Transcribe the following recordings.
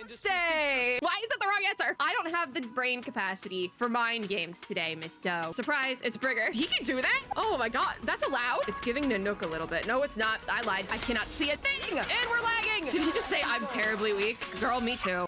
Stay! Why is that the wrong answer? I don't have the brain capacity for mind games today, Miss Doe. Surprise, it's Bringer. He can do that? Oh my god, that's allowed? It's giving Nanook a little bit. No, it's not. I lied. I cannot see a thing! And we're lagging! Did he just say I'm terribly weak? Girl, me too.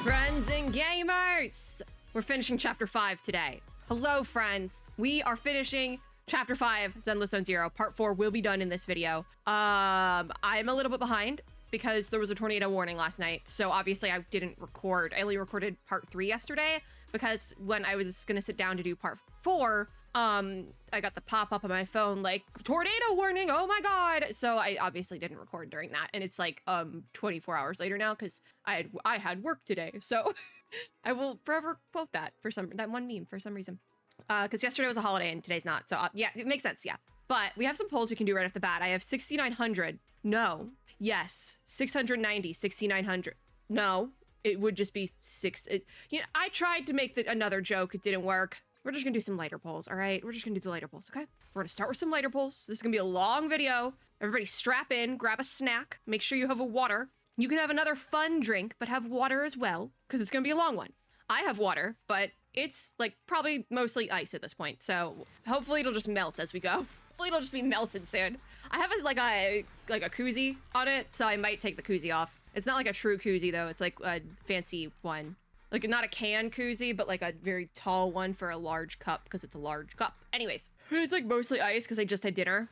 Friends and gamers! We're finishing chapter 5 today. Hello, friends. We are finishing chapter 5, Zenless Zone Zero. Part 4 will be done in this video. I'm a little bit behind because there was a tornado warning last night. So obviously I didn't record. I only recorded part 3 yesterday because when I was gonna sit down to do part 4, I got the pop-up on my phone like, tornado warning, oh my god. So I obviously didn't record during that. And it's like 24 hours later now because I had work today. So I will forever quote that one meme for some reason. Because yesterday was a holiday and today's not. So yeah, it makes sense, yeah. But we have some polls we can do right off the bat. I have 6,900. No. Yes. 690, 6,900. No. It would just be I tried to make another joke. It didn't work. We're just gonna do some lighter polls, all right? We're just gonna do the lighter polls, okay? We're gonna start with some lighter polls. This is gonna be a long video. Everybody strap in, grab a snack. Make sure you have a water. You can have another fun drink, but have water as well, because it's gonna be a long one. I have water, but it's like probably mostly ice at this point. So hopefully it'll just melt as we go. Hopefully it'll just be melted soon. I have like a koozie on it, so I might take the koozie off. It's not like a true koozie though. It's like a fancy one. Like not a can koozie, but like a very tall one for a large cup because it's a large cup. Anyways, it's like mostly ice because I just had dinner.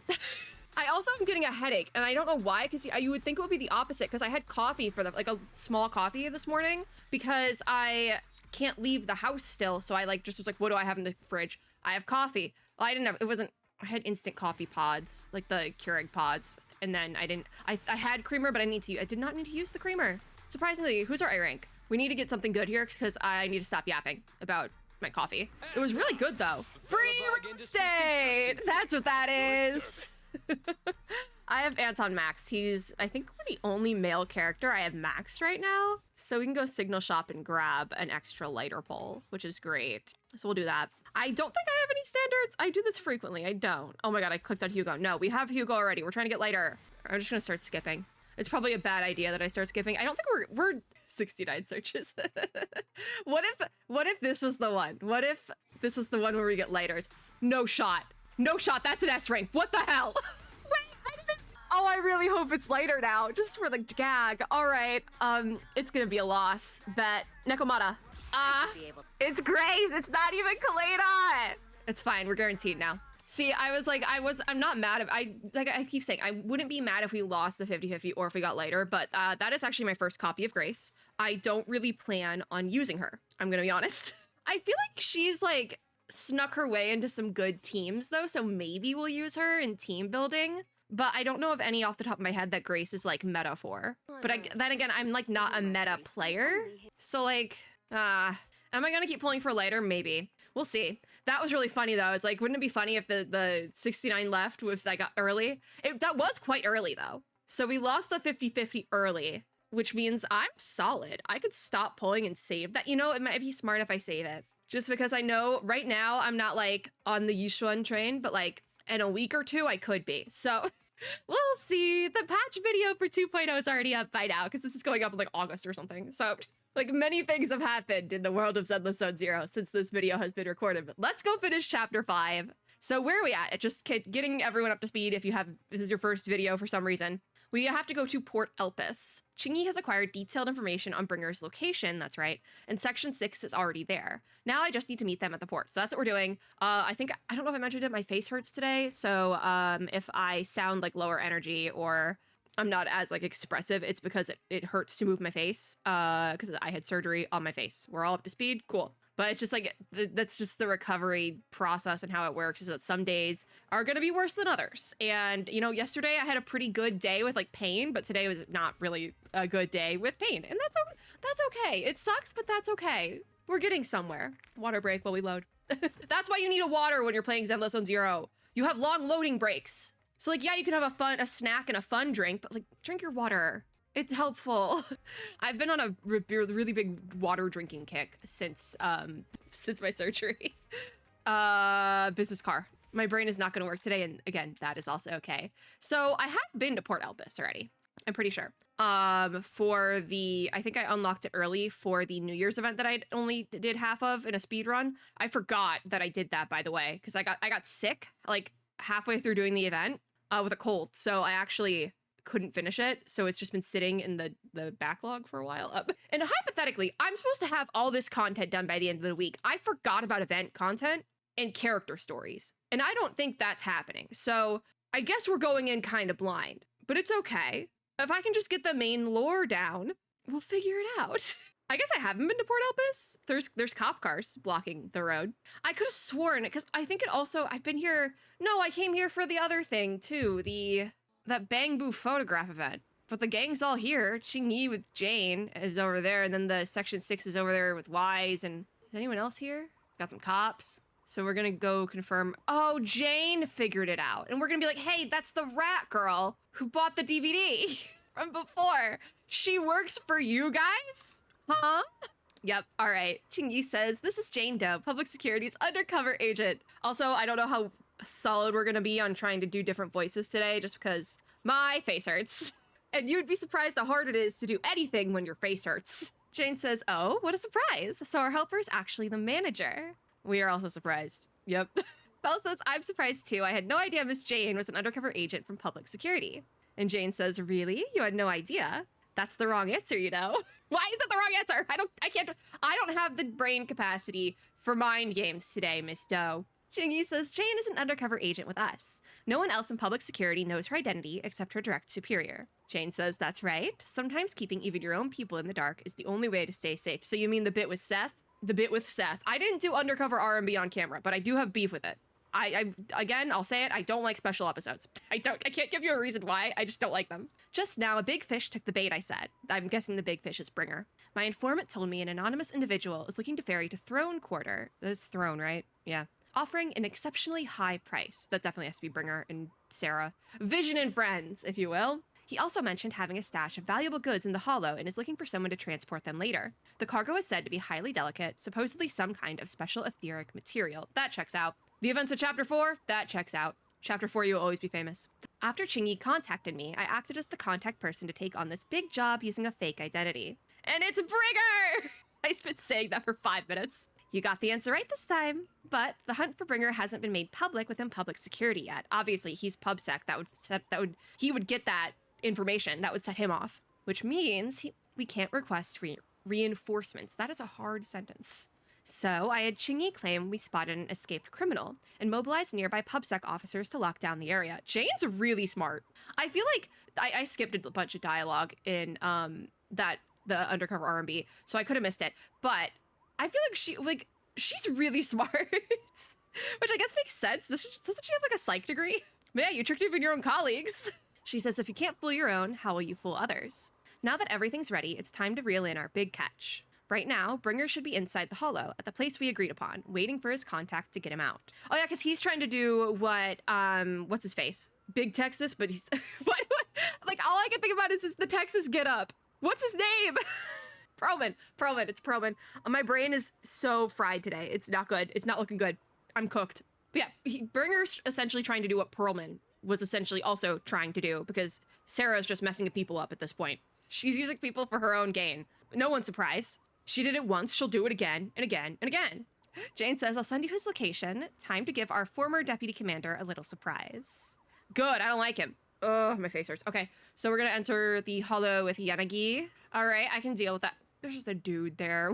I also am getting a headache and I don't know why, because you would think it would be the opposite because I had coffee for like a small coffee this morning because I can't leave the house still. So I just was like, what do I have in the fridge? I have coffee. Well, I had instant coffee pods, like the Keurig pods. And then I had creamer, but I did not need to use the creamer. Surprisingly, who's our A rank? We need to get something good here because I need to stop yapping about my coffee. It was really good though. Free state! That's what that is. I have Anton maxed. He's, I think, the only male character I have maxed right now. So we can go signal shop and grab an extra lighter pole, which is great. So we'll do that. I don't think I have any standards. I do this frequently. I don't. Oh my god, I clicked on Hugo. No, we have Hugo already. We're trying to get lighter. I'm just gonna start skipping. It's probably a bad idea that I start skipping. I don't think we're 69 searches. What if this was the one? What if this was the one where we get lighters? No shot. No shot. That's an S rank. What the hell? Wait, I didn't. Oh, I really hope it's lighter now, just for the gag. All right. It's gonna be a loss. Bet. Nekomata. It's Grace. It's not even Kaleda. It's fine. We're guaranteed now. See, I'm not mad if I keep saying, I wouldn't be mad if we lost the 50-50 or if we got lighter, but that is actually my first copy of Grace. I don't really plan on using her. I'm gonna be honest. I feel like she's like snuck her way into some good teams though, so maybe we'll use her in team building, but I don't know of any off the top of my head that Grace is like meta for. But then again, I'm like not a meta player. So like, am I gonna keep pulling for lighter? Maybe. We'll see. That was really funny though. It's like, wouldn't it be funny if the 69 left with I got early? That was quite early though. So we lost the 50-50 early, which means I'm solid. I could stop pulling and save that. You know, it might be smart if I save it. Just because I know right now I'm not like on the Yishuan train, but like in a week or two I could be. So we'll see. The patch video for 2.0 is already up by now because this is going up in like August or something. So like many things have happened in the world of Zenless Zone Zero since this video has been recorded. But let's go finish chapter 5. So where are we at? Just getting everyone up to speed if this is your first video for some reason. We have to go to Port Elpis. Chingy has acquired detailed information on Bringer's location, that's right, and Section 6 is already there. Now I just need to meet them at the port, so that's what we're doing. I don't know if I mentioned it, my face hurts today, so if I sound like lower energy or I'm not as like expressive, it's because it hurts to move my face, because I had surgery on my face. We're all up to speed, cool. But it's just like, that's just the recovery process and how it works, is that some days are going to be worse than others. And, you know, yesterday I had a pretty good day with like pain, but today was not really a good day with pain. And that's okay. It sucks, but that's okay. We're getting somewhere. Water break while we load. That's why you need a water when you're playing Zenless Zone Zero. You have long loading breaks. So like, yeah, you can have a snack and a fun drink, but like drink your water. It's helpful. I've been on a really big water drinking kick since my surgery. Business car. My brain is not going to work today, and again, that is also okay. So I have been to Port Elpis already. I'm pretty sure. For the, I think I unlocked it early for the New Year's event that I only did half of in a speed run. I forgot that I did that, by the way, because I got sick like halfway through doing the event with a cold, so I actually couldn't finish it. So it's just been sitting in the backlog for a while. And hypothetically, I'm supposed to have all this content done by the end of the week. I forgot about event content and character stories, and I don't think that's happening. So I guess we're going in kind of blind, but it's okay. If I can just get the main lore down, we'll figure it out. I guess I haven't been to Port Elpis. There's cop cars blocking the road. I could have sworn, because I think it also, I've been here. No, I came here for the other thing too, that Bang Boo photograph event. But the gang's all here. Qingyi with Jane is over there, and then the Section 6 is over there with Wise, and is anyone else here? Got some cops. So we're gonna go confirm. Oh, Jane figured it out. And we're gonna be like, hey, that's the rat girl who bought the DVD from before. She works for you guys? Huh? Yep, all right. Qingyi says, this is Jane Doe, public security's undercover agent. Also, I don't know how solid we're gonna be on trying to do different voices today, just because my face hurts. And you'd be surprised how hard it is to do anything when your face hurts. Jane says, oh, what a surprise. So our helper is actually the manager. We are also surprised. Yep. Belle says, I'm surprised too. I had no idea Miss Jane was an undercover agent from public security. And Jane says, really? You had no idea? That's the wrong answer, you know? Why is it the wrong answer? I don't have the brain capacity for mind games today, Miss Doe. Qingyi says, Jane is an undercover agent with us. No one else in public security knows her identity except her direct superior. Jane says, that's right. Sometimes keeping even your own people in the dark is the only way to stay safe. So you mean the bit with Seth? The bit with Seth. I didn't do undercover R&B on camera, but I do have beef with it. Again, I'll say it, I don't like special episodes. I can't give you a reason why, I just don't like them. Just now, a big fish took the bait, I said. I'm guessing the big fish is Bringer. My informant told me an anonymous individual is looking to ferry to Throne Quarter. That's Throne, right? Yeah. Offering an exceptionally high price. That definitely has to be Bringer and Sarah. Vision and friends, if you will. He also mentioned having a stash of valuable goods in the Hollow and is looking for someone to transport them later. The cargo is said to be highly delicate, supposedly some kind of special etheric material. That checks out. The events of Chapter 4? That checks out. Chapter 4, you will always be famous. After Qingyi contacted me, I acted as the contact person to take on this big job using a fake identity. And it's Bringer! I've been saying that for 5 minutes. You got the answer right this time. But the hunt for Bringer hasn't been made public within public security yet. Obviously, he's PubSec. He would get that information. That would set him off. Which means we can't request reinforcements. That is a hard sentence. So I had Qingyi claim we spotted an escaped criminal and mobilized nearby PubSec officers to lock down the area. Jane's really smart. I feel like I skipped a bunch of dialogue in the undercover R&B, so I could have missed it. But I feel like she's really smart, which I guess makes sense. Doesn't she have like a psych degree? Yeah, you tricked even your own colleagues. She says, if you can't fool your own, how will you fool others? Now that everything's ready, it's time to reel in our big catch. Right now, Bringer should be inside the Hollow, at the place we agreed upon, waiting for his contact to get him out. Oh yeah, because he's trying to do what's his face? Big Texas, but he's, like, all I can think about is the Texas get up. What's his name? Perlman, it's Perlman. My brain is so fried today. It's not good. It's not looking good. I'm cooked. But yeah, Bringer's essentially trying to do what Perlman was essentially also trying to do, because Sarah's just messing people up at this point. She's using people for her own gain. No one's surprised. She did it once, she'll do it again, and again, and again. Jane says, I'll send you his location. Time to give our former deputy commander a little surprise. Good, I don't like him. Oh, my face hurts. Okay, so we're gonna enter the Hollow with Yanagi. All right, I can deal with that. There's just a dude there.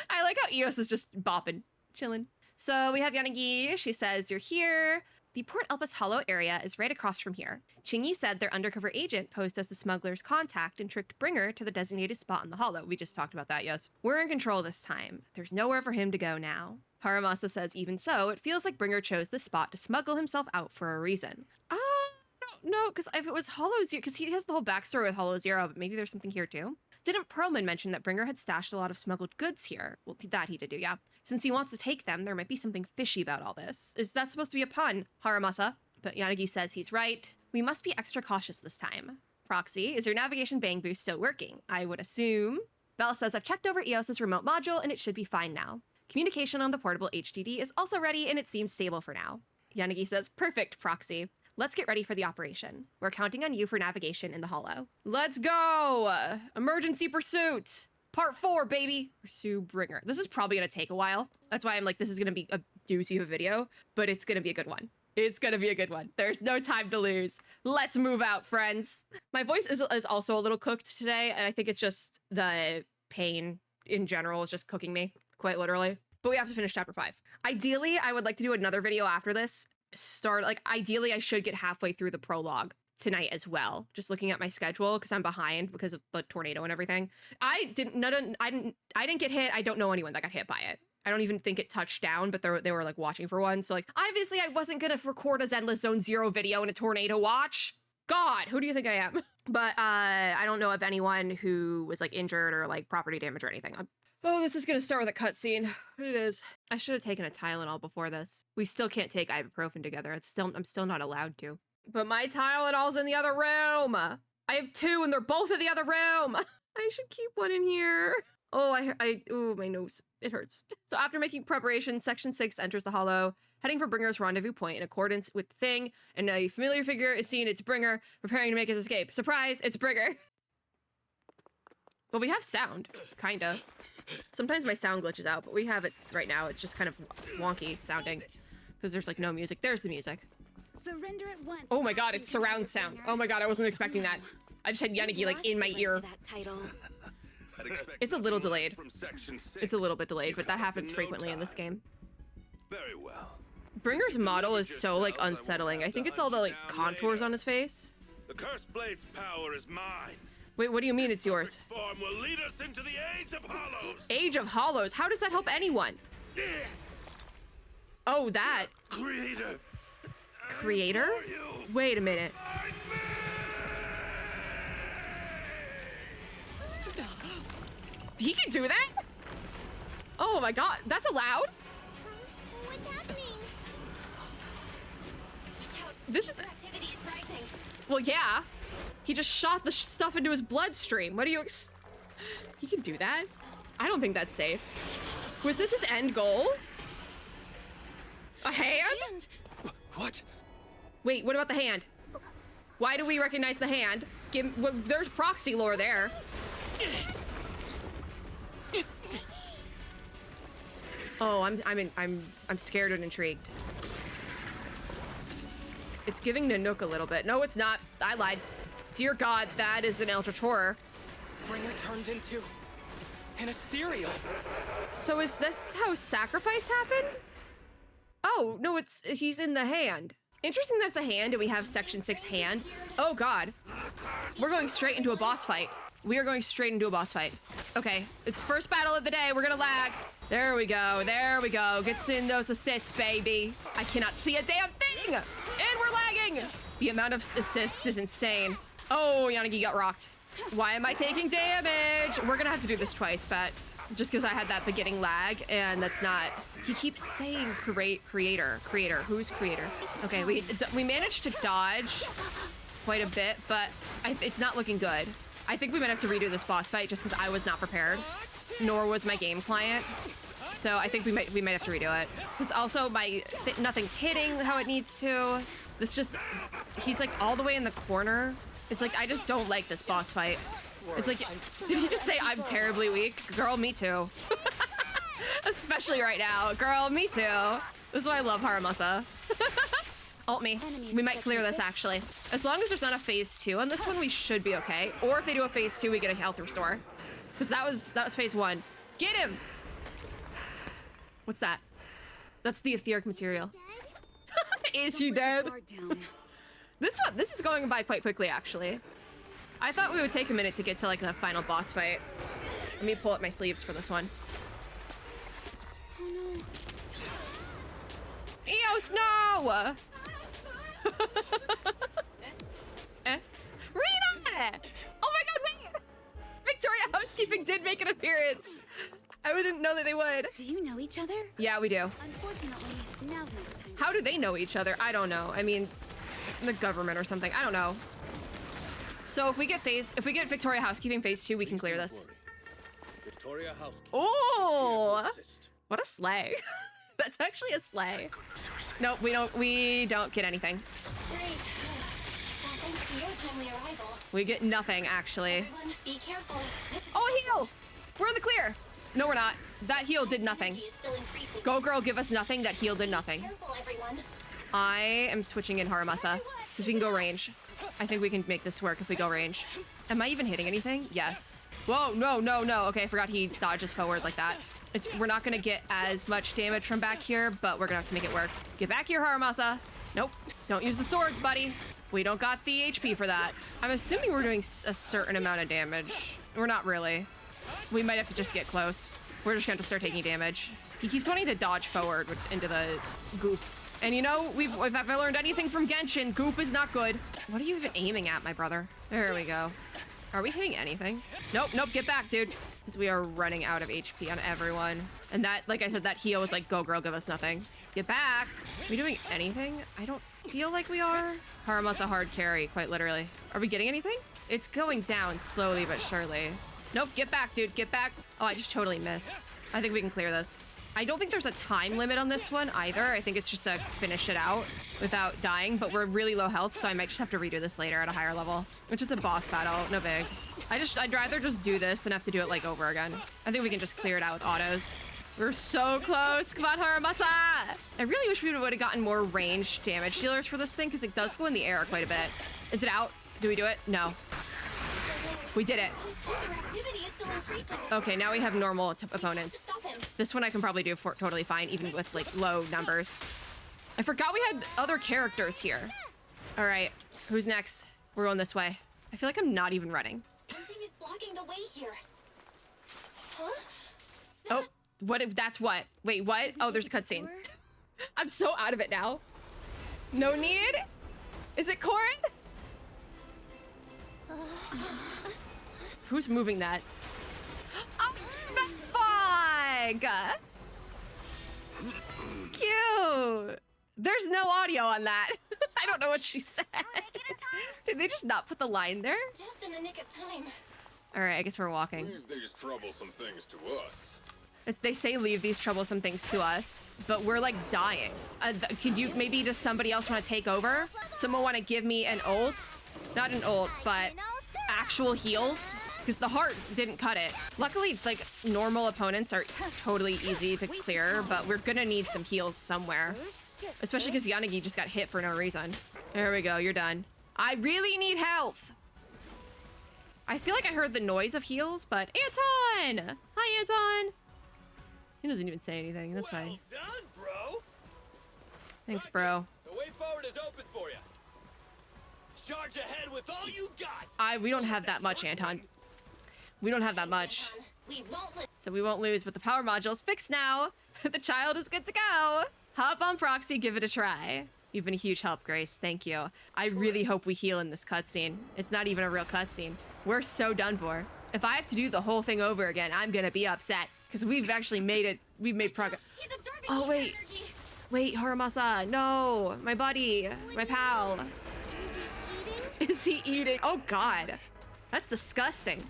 I like how Eos is just bopping, chilling. So we have Yanagi. She says, you're here. The Port Elpis Hollow area is right across from here. Qingyi said their undercover agent posed as the smuggler's contact and tricked Bringer to the designated spot in the Hollow. We just talked about that, yes. We're in control this time. There's nowhere for him to go now. Haramasa says, even so, it feels like Bringer chose this spot to smuggle himself out for a reason. No, because if it was Hollow Zero, because he has the whole backstory with Hollow Zero, but maybe there's something here too. Didn't Perlman mention that Bringer had stashed a lot of smuggled goods here? Well, that he did do, yeah. Since he wants to take them, there might be something fishy about all this. Is that supposed to be a pun, Haramasa? But Yanagi says he's right. We must be extra cautious this time. Proxy, is your navigation bang boost still working? I would assume. Belle says I've checked over Eos's remote module and it should be fine now. Communication on the portable HDD is also ready and it seems stable for now. Yanagi says, perfect, Proxy. Let's get ready for the operation. We're counting on you for navigation in the hollow. Let's go! Emergency pursuit! Part 4, baby! Pursue Bringer. This is probably gonna take a while. That's why I'm like, this is gonna be a doozy of a video, but it's gonna be a good one. It's gonna be a good one. There's no time to lose. Let's move out, friends. My voice is also a little cooked today, and I think it's just the pain in general is just cooking me, quite literally. But we have to finish chapter 5. Ideally, I would like to do another video after this. Ideally, I should get halfway through the prologue tonight as well. Just looking at my schedule, because I'm behind because of the tornado and everything. I didn't get hit. I don't know anyone that got hit by it. I don't even think it touched down, but they were like watching for one. So like, obviously I wasn't gonna record a Zenless Zone Zero video in a tornado watch. God, who do you think I am? But I don't know of anyone who was like injured or like property damage or anything. Oh, this is gonna start with a cutscene. It is. I should have taken a Tylenol before this. We still can't take ibuprofen together. I'm still not allowed to. But my Tylenol's in the other room. I have 2 and they're both in the other room. I should keep one in here. Oh, oh, my nose. It hurts. So after making preparations, Section 6 enters the hollow, heading for Bringer's rendezvous point in accordance with the thing, and a familiar figure is seen. It's Bringer, preparing to make his escape. Surprise, it's Bringer. Well, we have sound, kinda. Sometimes my sound glitches out, but we have it right now. It's just kind of wonky sounding, because there's like no music. There's the music. Surrender at once. Oh my god, it's surround sound. Oh my god, I wasn't expecting that. I just had Yanagi like in my ear. It's a little delayed. It's a little bit delayed, but that happens frequently in this game. Very well. Bringer's model is so like unsettling. I think it's all the like contours on his face. The cursed blade's power is mine. Wait, what do you mean it's yours? Form will lead us into the Age of Hollows. Age of Hollows? How does that help anyone? Oh, that. Creator. Creator? Wait a minute. He can do that? Oh my god, that's allowed? What's happening? This is... Well, yeah. He just shot the stuff into his bloodstream. What do you He can do that? I don't think that's safe. Was this his end goal? A hand? What? Wait, what about the hand? Why do we recognize the hand? Well, there's proxy lore there. Oh, I'm scared and intrigued. It's giving Nanook a little bit. No, it's not. I lied. Dear God, that is an Eldritch Horror. Bringer turned into an ethereal. So is this how sacrifice happened? Oh, no, he's in the hand. Interesting that's a hand and we have Section 6 hand. Oh God. We're going straight into a boss fight. We are going straight into a boss fight. Okay, it's first battle of the day. We're gonna lag. There we go, there we go. Gets in those assists, baby. I cannot see a damn thing! And we're lagging! The amount of assists is insane. Oh, Yanagi got rocked. Why am I taking damage? We're gonna have to do this twice, but just because I had that beginning lag, and that's not... He keeps saying creator. Who's creator? Okay, we managed to dodge quite a bit, but it's not looking good. I think we might have to redo this boss fight just because I was not prepared, nor was my game client. So I think we might have to redo it. Because also nothing's hitting how it needs to. He's like all the way in the corner. It's like, I just don't like this boss fight. It's like, did he just say I'm terribly weak? Girl, me too. Especially right now. Girl, me too. This is why I love Haramasa. Ult me. We might clear this actually. As long as there's not a phase 2 on this one, we should be okay. Or if they do a phase 2, we get a health restore. Because that was phase 1. Get him! What's that? That's the etheric material. Is he dead? This is going by quite quickly actually. I thought we would take a minute to get to like the final boss fight. Let me pull up my sleeves for this one. Oh no. Eos, no! Rena! Oh my god, wait! Victoria Housekeeping did make an appearance! I didn't know that they would. Do you know each other? Yeah, we do. Unfortunately, now's not the time. How do they know each other? I don't know. I mean, the government or something. I don't know. So if we get Victoria Housekeeping phase 2, we can clear this. Victoria Housekeeping. Oh! What a slay. That's actually a sleigh. Nope, we don't get anything. Great. Thanks to your timely arrival. We get nothing, actually. Everyone, be careful. Oh, heal! We're in the clear. No, we're not. That heal did nothing. Energy is still increasing. Go girl, give us nothing. That heal did nothing. Careful, everyone. I am switching in Haramasa because we can go range. I think we can make this work if we go range. Am I even hitting anything? Yes. Whoa, no, no, no. Okay, I forgot he dodges forward like that. We're not gonna get as much damage from back here, but we're gonna have to make it work. Get back here, Haramasa. Nope. Don't use the swords, buddy. We don't got the HP for that. I'm assuming we're doing a certain amount of damage. We're not really. We might have to just get close. We're just gonna have to start taking damage. He keeps wanting to dodge forward into the goop. And you know, if I've learned anything from Genshin, goop is not good. What are you even aiming at, my brother? There we go. Are we hitting anything? Nope, nope, get back, dude. Because we are running out of HP on everyone. And that, like I said, that heal was like, go girl, give us nothing. Get back. Are we doing anything? I don't feel like we are. Harama's a hard carry, quite literally. Are we getting anything? It's going down slowly but surely. Nope, get back, dude, get back. Oh, I just totally missed. I think we can clear this. I don't think there's a time limit on this one either. I think it's just to finish it out without dying, but we're really low health, so I might just have to redo this later at a higher level, which is a boss battle, no big. I'd rather just do this than have to do it like over again. I think we can just clear it out with autos. We're so close. Come on, Haramasa! I really wish we would have gotten more range damage dealers for this thing, because it does go in the air quite a bit. Is it out? Do we do it? No. We did it. Their activity is still increasing. Okay, now we have normal opponents. Stop him. This one I can probably do totally fine, even with like low numbers. I forgot we had other characters here. All right, who's next? We're going this way. I feel like I'm not even running. Something is blocking the way here. Huh? Oh, what if that's what? Wait, what? Oh, there's a cutscene. I'm so out of it now. No need? Is it Corin? Who's moving that? Oh, Fog! Cute! There's no audio on that. I don't know what she said. Did they just not put the line there? Just in the nick of time. All right, I guess we're walking. Leave these troublesome things to us. They say leave these troublesome things to us, but we're like dying. Could you, maybe does somebody else want to take over? Someone want to give me an ult? Not an ult, but actual heals? Because the heart didn't cut it. Luckily, like, normal opponents are totally easy to clear, but we're gonna need some heals somewhere. Especially because Yanagi just got hit for no reason. There we go, you're done. I really need health! I feel like I heard the noise of heals, but Anton! Hi, Anton! He doesn't even say anything, that's fine. Well done, bro. Thanks, bro. The way forward is open for you. Charge ahead with all you got. We don't have that much, Anton. We don't have that much. We won't let. So we won't lose, but the power module's fixed now. The child is good to go. Hop on proxy, give it a try. You've been a huge help, Grace. Thank you. I really hope we heal in this cutscene. It's not even a real cutscene. We're so done for. If I have to do the whole thing over again, I'm gonna be upset. Because we've actually made it. We've made progress. He's absorbing Oh, your wait. energy. Wait, Haramasa. No. My buddy. My pal. Is he eating? Oh, God. That's disgusting.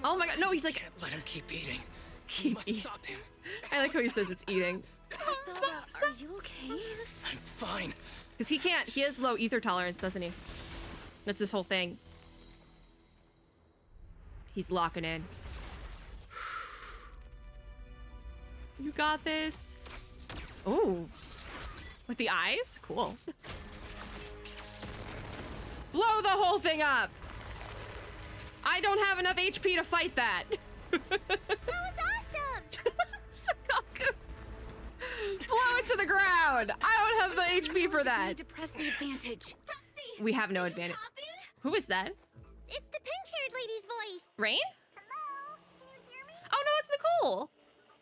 Oh, my God. No, he's like... Can't let him keep eating. Keep Must eating. stop him. I like how he says it's eating. Are you okay? I'm fine. Because he can't. He has low ether tolerance, doesn't he? That's his whole thing. He's locking in. You got this. Ooh. With the eyes? Cool. Blow the whole thing up! I don't have enough HP to fight that. That was awesome! Sakaku. Blow it to the ground! I don't have the HP for that. Need to press the advantage. We have no advantage. Who is that? It's the pink-haired lady's voice. Rain? Hello? Can you hear me? Oh no, it's Nicole!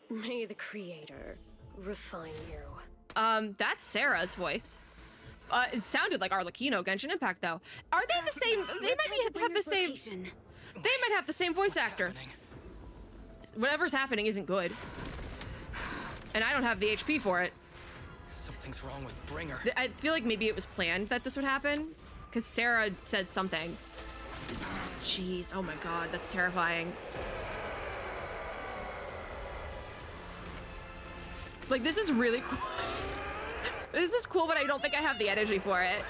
May the Creator refine you. That's Sarah's voice. It sounded like Arlecchino, Genshin Impact, though. Are they the same? They might have the same. They might have the same voice actor. Happening? Whatever's happening isn't good. And I don't have the HP for it. Something's wrong with Bringer. I feel like maybe it was planned that this would happen, because Sarah said something. Jeez, oh my God, that's terrifying. Like, this is really cool. This is cool, but I don't think I have the energy for it.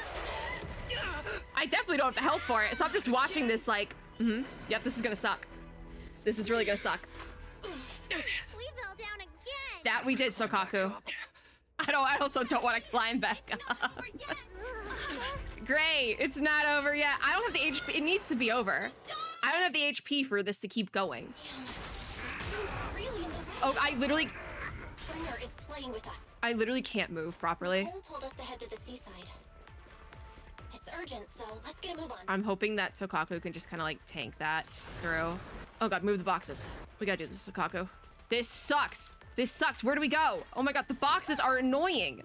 I definitely don't have the help for it, so I'm just watching this like, yep, this is gonna suck. This is really gonna suck. We fell down again. That we did, Sokaku. I also don't want to climb back up. Great, it's not over yet. I don't have the HP, it needs to be over. I don't have the HP for this to keep going. Really in the way. Oh, I literally With us. I literally can't move properly. Cole told us to head to the seaside. It's urgent, so let's get a move on. I'm hoping that Sokaku can just kind of like tank that through. Oh god, move the boxes. We gotta do this, Sokaku. This sucks. This sucks. Where do we go? Oh my god, the boxes are annoying.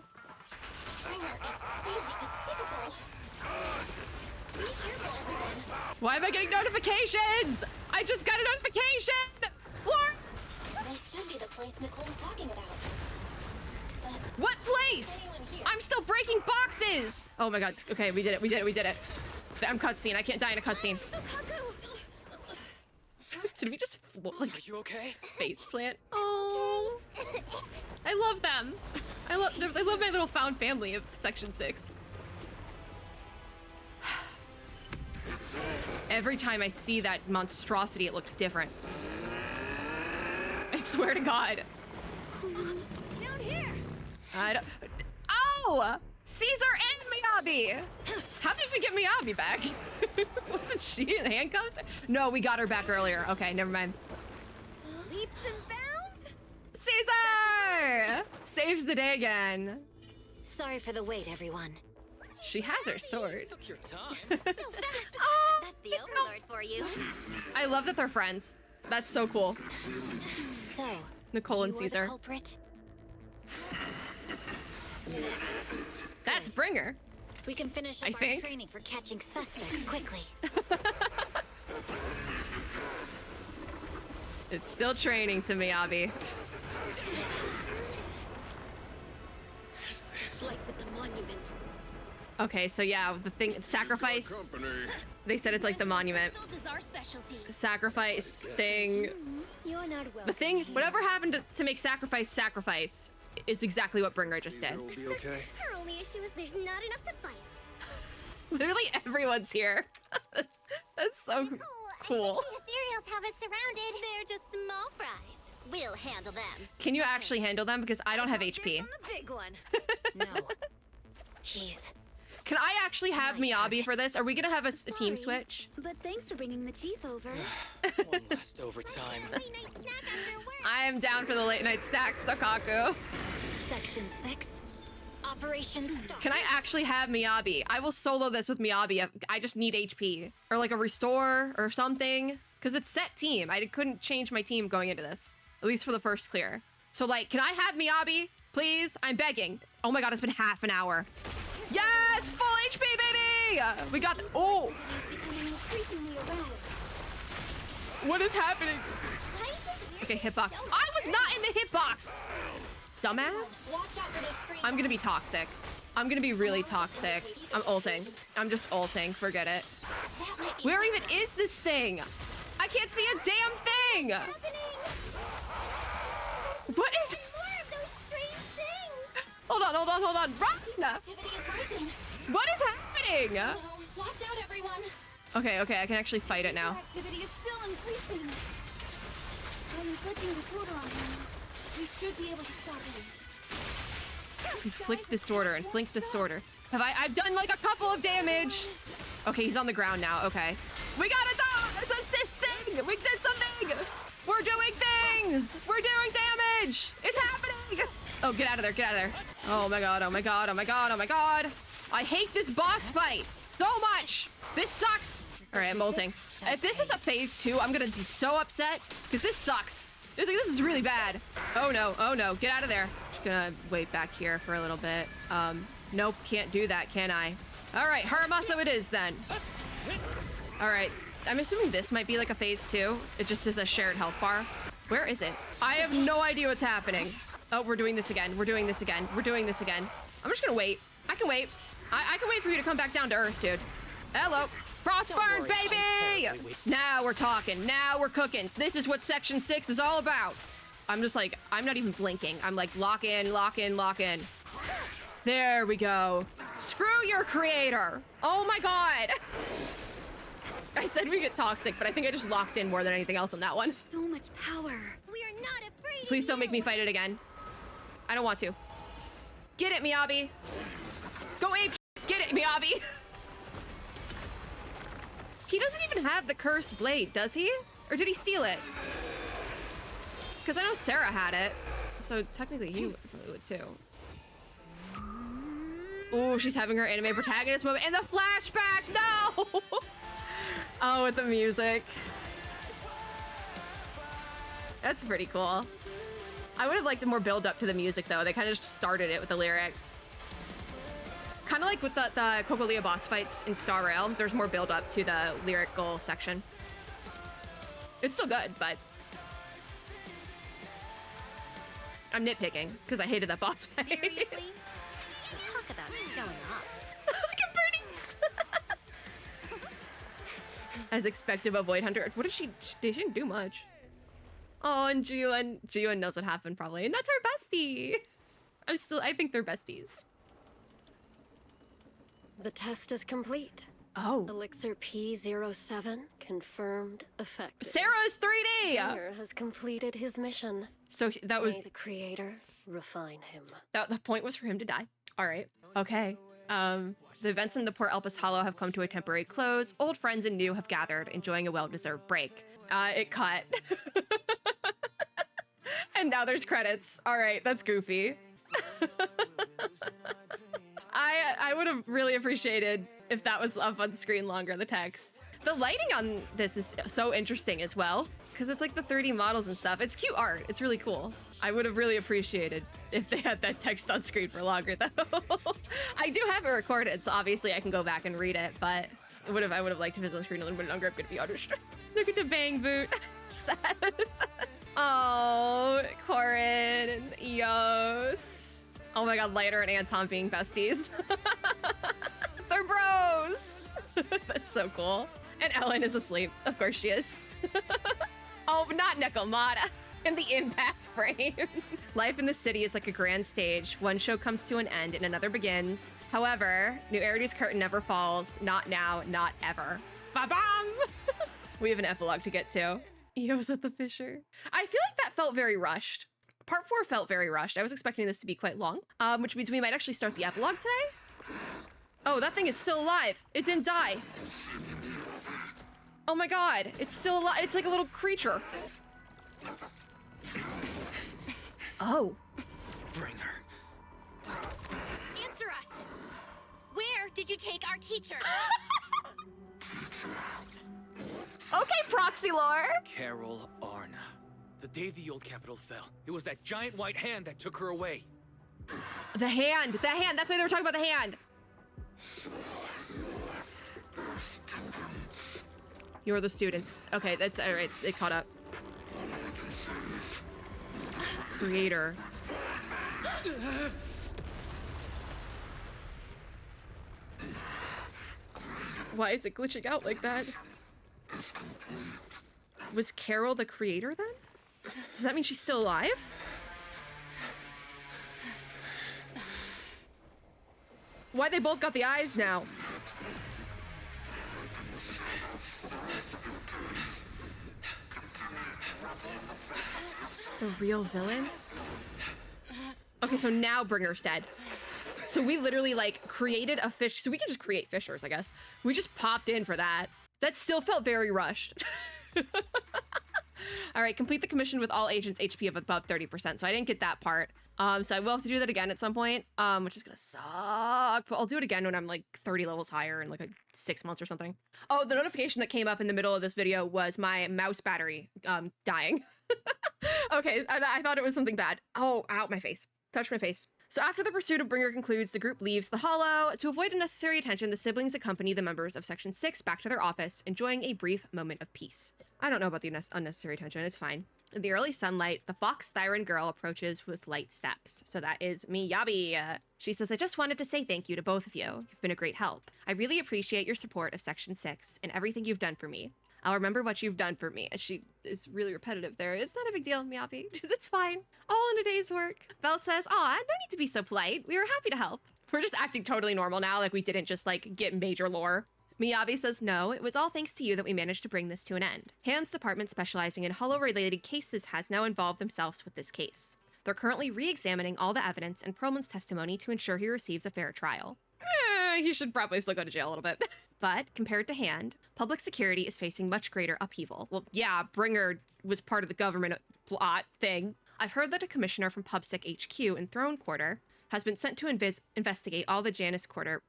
Bringer is really despicable. Be careful, everyone. Why am I getting notifications? I just got a notification! Floor! This should be the place Nicole was talking about. But What place? I'm still breaking boxes! Oh my god. Okay, we did it, we did it, we did it. I'm cutscene. I can't die in a cutscene. Did we just Are you okay? face plant? Oh, I love them. I love my little found family of Section 6. Every time I see that monstrosity, it looks different. I swear to God. down here. I don't. Oh! Caesar and Miyabi! How did we get Miyabi back? Wasn't she in handcuffs? No, we got her back earlier. Okay, never mind. Leaps and bounds. Caesar! Saves the day again. Sorry for the wait, everyone. She has her sword. Took your time. Oh, That's the overlord for you. I love that they're friends. That's so cool. So, Nicole and you are the Caesar. culprit? That's Bringer. We can finish up I our think. training for catching suspects quickly. It's still training to Miyabi. Like with the monument. Okay, so yeah, the thing, sacrifice. Company. They said it's like the monument. Crystals is our specialty. Sacrifice thing. You're not welcome. The thing, whatever happened to make sacrifice is exactly what Bringer just did. It'll be okay. Her only issue is there's not enough to fight. Literally everyone's here. That's so cool. The ethereals have us surrounded. They're just small fries. We'll handle them. Can you actually handle them? Because I don't have HP. On the big one. No. He's... Can I actually have Miyabi for this? Are we gonna have a team switch? But thanks for bringing the chief over. One last overtime. Late night snack after work. I am down for the late night stack, Stakaku. Section 6. Operation Start. Can I actually have Miyabi? I will solo this with Miyabi. I just need HP. Or like a restore or something. Because it's set team. I couldn't change my team going into this. At least for the first clear. So like, can I have Miyabi? Please? I'm begging. Oh my god, it's been half an hour. Yes! Full HP, baby! We got the- oh! He's becoming increasingly erratic. What is happening? Okay, hitbox. I was not in the hitbox! Dumbass. Watch out for those street I'm gonna be toxic. I'm gonna be really toxic. I'm ulting. I'm just ulting. Forget it. That might be Where even is this thing? I can't see a damn thing! happening. What is- More of those strange things. Hold on, hold on, hold on. Run! Activity is rising. What is happening? Oh, watch out, everyone. Okay, okay, I can actually fight it now. Activity is still increasing. I'm inflicting disorder on him. We should be able to stop him. Inflict disorder, inflict disorder. I've done like a couple of damage. Okay, he's on the ground now, okay. We got a assist thing! We did something! We're doing things! We're doing damage! It's happening! Oh, get out of there, get out of there. Oh my god, oh my god, oh my god, oh my god. I hate this boss fight so much! This sucks! Alright, I'm ulting. If this is a phase 2, I'm gonna be so upset, because this sucks. This is really bad. Oh no, get out of there. Just gonna wait back here for a little bit. Nope, can't do that, can I? Alright, Haramaso it is then. Alright, I'm assuming this might be like a phase 2. It just is a shared health bar. Where is it? I have no idea what's happening. Oh, we're doing this again. We're doing this again. We're doing this again. I'm just gonna wait. I can wait. I can wait for you to come back down to earth, dude. Hello. Frostburn, baby! Now we're talking. Now we're cooking. This is what Section 6 is all about. I'm just like, I'm not even blinking. I'm like, lock in, lock in, lock in. There we go. Screw your creator. Oh my God. I said we get toxic, but I think I just locked in more than anything else on that one. So much power. We are not afraid. Please don't make me fight it again. I don't want to. Get it, Miyabi. Go ape. Get it, Miyabi. He doesn't even have the cursed blade, does he? Or did he steal it? Because I know Sarah had it. So technically he would too. Oh, she's having her anime protagonist moment in the flashback. No! Oh, with the music. That's pretty cool. I would have liked a more build up to the music though. They kind of just started it with the lyrics. Kind of like with the Cocolia boss fights in Star Rail. There's more build up to the lyrical section. It's still good, but I'm nitpicking because I hated that boss fight. Seriously? Talk about showing up. Look at Bernie's. As expected of Void Hunter. What did she didn't do much. Oh, and Jiwon knows what happened probably. And that's her bestie. I think they're besties. The test is complete. Oh. Elixir P07 confirmed effective. Sarah's 3D! Bringer has completed his mission. So that was... May the creator refine him. The point was for him to die. All right. Okay. The events in the Port Elpis Hollow have come to a temporary close. Old friends and new have gathered, enjoying a well-deserved break. It cut. And now there's credits. All right, that's goofy. I would have really appreciated if that was up on screen longer, the text. The lighting on this is so interesting as well, because it's like the 3D models and stuff. It's cute art. It's really cool. I would have really appreciated if they had that text on screen for longer, though. I do have it recorded, so obviously I can go back and read it, but I would have liked if it was on screen a little bit longer. I'm gonna be honest. Look at the bang boot. Seth. Oh, Corin and Eos. Oh my God, Lighter and Anton being besties. They're bros. That's so cool. And Ellen is asleep. Of course she is. Oh, not Nekomata. In the impact frame. Life in the city is like a grand stage. One show comes to an end and another begins. However, New Erity's curtain never falls. Not now, not ever. Ba-bam! We have an epilogue to get to. Eos at the Fisher. I feel like that felt very rushed. Part 4 felt very rushed. I was expecting this to be quite long, which means we might actually start the epilogue today. Oh, that thing is still alive. It didn't die. Oh my God, it's still alive. It's like a little creature. Oh. Bringer. Answer us. Where did you take our teacher? Okay, proxy lore. Carol Arna. The day the old capital fell, it was that giant white hand that took her away. The hand. That's why they were talking about the hand. You're the students. Okay, that's all right. They caught up. Creator. Why is it glitching out like that? Was Carol the creator then? Does that mean she's still alive? Why they both got the eyes now? The real villain? Okay, so now Bringer's dead. So we literally like created a fish. So we can just create fishers, I guess. We just popped in for that. That still felt very rushed. All right, complete the commission with all agents HP of above 30%. So I didn't get that part. So I will have to do that again at some point, which is gonna suck. But I'll do it again when I'm like 30 levels higher in like 6 months or something. Oh, the notification that came up in the middle of this video was my mouse battery dying. Okay, I thought it was something bad. Oh, ow, my face. Touch my face. So after the pursuit of Bringer concludes, the group leaves the Hollow. To avoid unnecessary attention, the siblings accompany the members of Section 6 back to their office, enjoying a brief moment of peace. I don't know about the unnecessary attention, it's fine. In the early sunlight, the Fox Thyron girl approaches with light steps. So that is Miyabi. She says, I just wanted to say thank you to both of you. You've been a great help. I really appreciate your support of Section 6 and everything you've done for me. I'll remember what you've done for me. And she is really repetitive there. It's not a big deal, Miyabi. It's fine. All in a day's work. Belle says, aw, no need to be so polite. We were happy to help. We're just acting totally normal now, like we didn't just, like, get major lore. Miyabi says, no, it was all thanks to you that we managed to bring this to an end. Hand's department specializing in Holo-related cases has now involved themselves with this case. They're currently re-examining all the evidence and Perlman's testimony to ensure he receives a fair trial. He should probably still go to jail a little bit. But, compared to Hand, public security is facing much greater upheaval. Well, yeah, Bringer was part of the government plot thing. I've heard that a commissioner from PubSec HQ in Throne Quarter has been sent to investigate all the Janus Quarter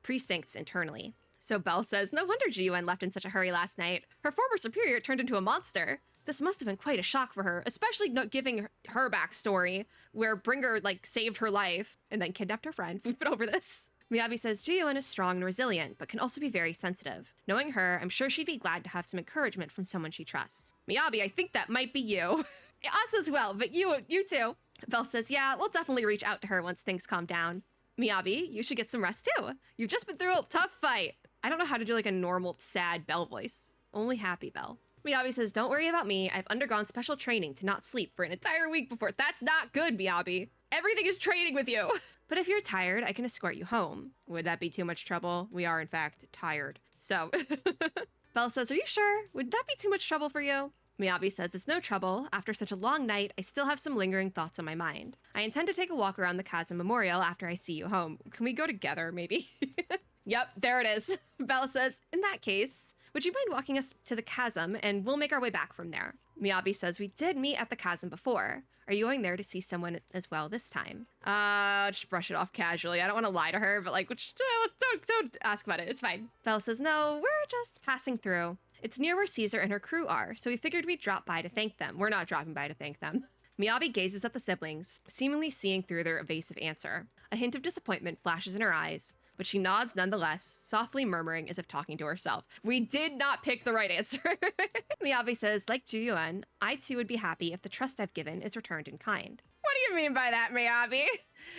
precincts internally. So Belle says, no wonder GUN left in such a hurry last night. Her former superior turned into a monster. This must have been quite a shock for her, especially not giving her backstory, where Bringer, like, saved her life and then kidnapped her friend. We've been over this. Miyabi says GUN is strong and resilient, but can also be very sensitive. Knowing her, I'm sure she'd be glad to have some encouragement from someone she trusts. Miyabi, I think that might be you. Us as well, but you too. Belle says, yeah, we'll definitely reach out to her once things calm down. Miyabi, you should get some rest too. You've just been through a tough fight. I don't know how to do like a normal, sad Belle voice. Only happy Belle. Miyabi says, don't worry about me. I've undergone special training to not sleep for an entire week before. That's not good, Miyabi. Everything is training with you. But if you're tired, I can escort you home. Would that be too much trouble? We are, in fact, tired. So, Belle says, are you sure? Would that be too much trouble for you? Miyabi says, it's no trouble. After such a long night, I still have some lingering thoughts on my mind. I intend to take a walk around the Chasm Memorial after I see you home. Can we go together, maybe? Yep, there it is. Belle says, in that case, would you mind walking us to the chasm and we'll make our way back from there? Miyabi says, we did meet at the chasm before. Are you going there to see someone as well this time? Just brush it off casually. I don't want to lie to her, but like, don't ask about it. It's fine. Belle says, no, we're just passing through. It's near where Caesar and her crew are, so we figured we'd drop by to thank them. We're not dropping by to thank them. Miyabi gazes at the siblings, seemingly seeing through their evasive answer. A hint of disappointment flashes in her eyes, but she nods nonetheless, softly murmuring as if talking to herself. We did not pick the right answer. Miyabi says, like Juyuan, I too would be happy if the trust I've given is returned in kind. What do you mean by that, Miyabi?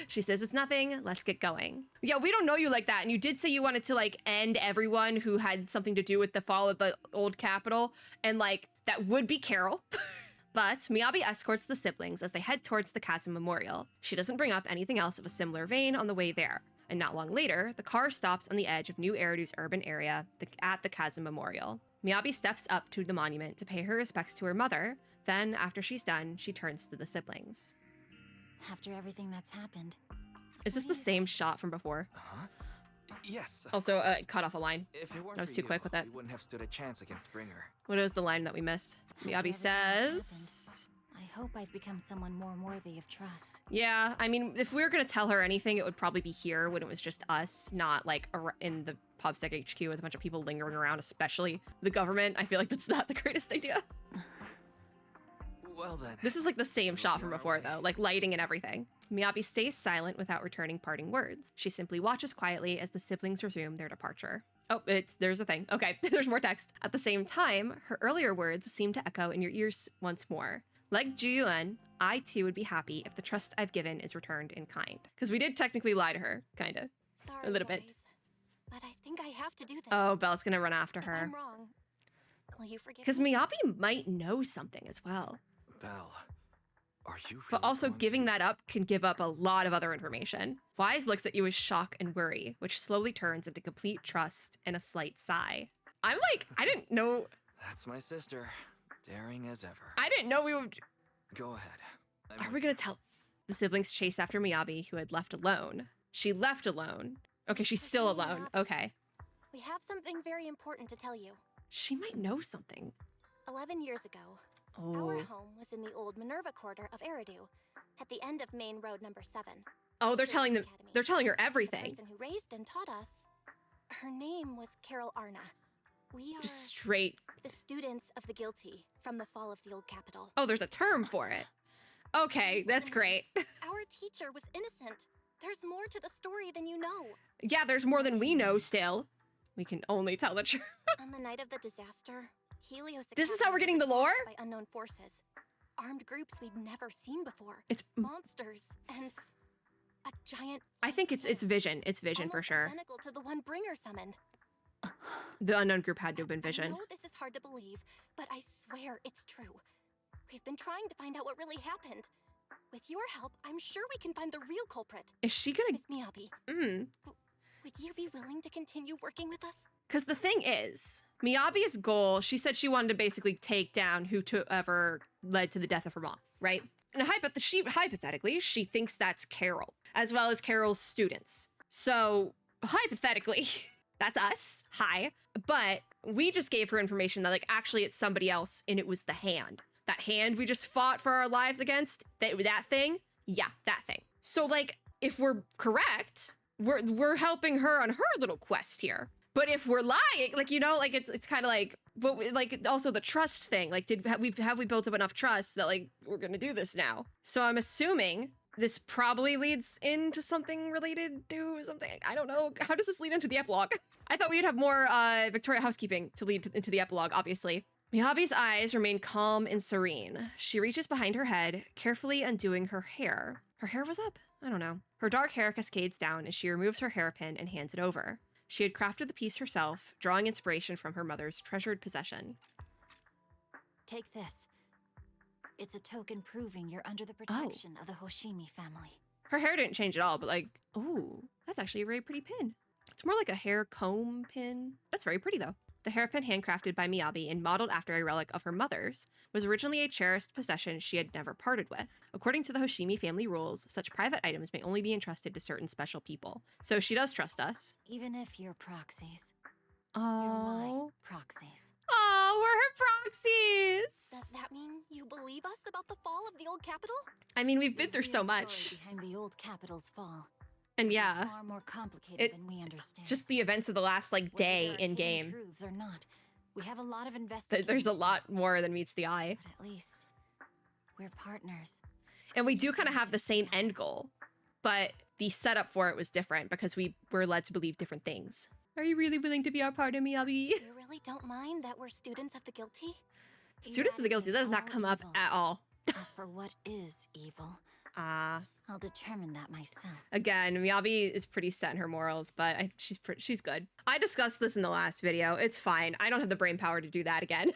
She says, it's nothing, let's get going. Yeah, we don't know you like that, and you did say you wanted to, like, end everyone who had something to do with the fall of the old capital, and, like, that would be Carol. But Miyabi escorts the siblings as they head towards the Chasm Memorial. She doesn't bring up anything else of a similar vein on the way there. And not long later, the car stops on the edge of New Eridu's urban area at the Chasm Memorial. Miyabi steps up to the monument to pay her respects to her mother. Then, after she's done, she turns to the siblings. After everything that's happened. Is this the same shot from before? Huh? Yes. Also, cut off a line. If it weren't I was for too you, quick with it. We wouldn't have stood a chance against Bringer. What was the line that we missed? Miyabi says... I hope I've become someone more worthy of trust. Yeah, I mean, if we were gonna tell her anything, it would probably be here when it was just us, not like in the PubSec HQ with a bunch of people lingering around, especially the government. I feel like that's not the greatest idea. Well then. This is like the same shot from before though, like lighting and everything. Miyabi stays silent without returning parting words. She simply watches quietly as the siblings resume their departure. Oh, there's a thing. Okay, there's more text. At the same time, her earlier words seem to echo in your ears once more. Like Juyuan, I too would be happy if the trust I've given is returned in kind. Because we did technically lie to her, kinda. Sorry, a little bit. boys, but I think I have to do this. Oh, Belle's gonna run after If her. I'm wrong, will you forgive Because me? Miyabi might know something as well. Belle, are you really But also going giving to... that up can give up a lot of other information. Wise looks at you with shock and worry, which slowly turns into complete trust and a slight sigh. I'm like, I didn't know... That's my sister. Daring as ever. I didn't know we would... Go ahead. Are we gonna tell? The siblings chase after Miyabi, who had left alone. She left alone. Okay, she's still alone. Okay. We have something very important to tell you. She might know something. 11 years ago, Oh. our home was in the old Minerva quarter of Eridu, at the end of Main Road number 7. Oh, they're telling them. Academy. They're telling her The everything. person who raised and taught us, her name was Carol Arna. We are Just straight. the students of the guilty from the fall of the old capital. Oh, there's a term for it. Okay, that's great. Our teacher was innocent. There's more to the story than you know. Yeah, there's more than we know still. We can only tell the truth. On the night of the disaster, Helios This is Academy how we're getting was the lore? attacked by unknown forces. Armed groups we'd never seen before. It's. Monsters and a giant... I think it's vision. It's vision for almost sure. identical to the one Bringer summoned. The unknown group had to have been I Vision. know this is hard to believe, but I swear it's true. We've been trying to find out what really happened. With your help, I'm sure we can find the real culprit. Is she gonna... Miss Miyabi, would you be willing to continue working with us? Because the thing is, Miyabi's goal, she said she wanted to basically take down whoever led to the death of her mom, right? And hypothetically, she thinks that's Carol, as well as Carol's students. So, hypothetically, that's us. Hi. But we just gave her information that, like, actually it's somebody else, and it was the hand. That hand we just fought for our lives against, that thing? Yeah, that thing. So, like, if we're correct, we're helping her on her little quest here. But if we're lying, like, you know, like, it's kind of like, but like, also the trust thing. Like, have we built up enough trust that, like, we're gonna do this now? So I'm assuming this probably leads into something related to something. I don't know. How does this lead into the epilogue? I thought we'd have more Victoria housekeeping to lead into the epilogue, obviously. Miyabi's eyes remain calm and serene. She reaches behind her head, carefully undoing her hair. Her hair was up? I don't know. Her dark hair cascades down as she removes her hairpin and hands it over. She had crafted the piece herself, drawing inspiration from her mother's treasured possession. Take this. It's a token proving you're under the protection of the Hoshimi family. Her hair didn't change at all, but like, ooh, that's actually a very pretty pin. It's more like a hair comb pin. That's very pretty though. The hairpin handcrafted by Miyabi and modeled after a relic of her mother's was originally a cherished possession she had never parted with. According to the Hoshimi family rules, such private items may only be entrusted to certain special people. So she does trust us. Even if you're proxies. Oh. You're my proxies. Oh, we're her proxies. Does that mean you believe us about the fall of the old capital? I mean, we've been through The so real much. story behind the old capital's fall. And yeah, Far more complicated than we understand. just the events of the last like Whether day there are in hidden game. truths or not, we have a lot of investigating. There's a to do, lot more than meets the eye. But at least we're partners. And we do Sticking kind of have the same together. end goal, but the setup for it was different because we were led to believe different things. Are you really willing to be our partner, Miyabi? You really don't mind that we're students of the guilty? Students of the Guilty does not come up at all. As for what is evil, Ah, I'll determine that myself. again, Miyabi is pretty set in her morals, but she's good. I discussed this in the last video. It's fine. I don't have the brain power to do that again.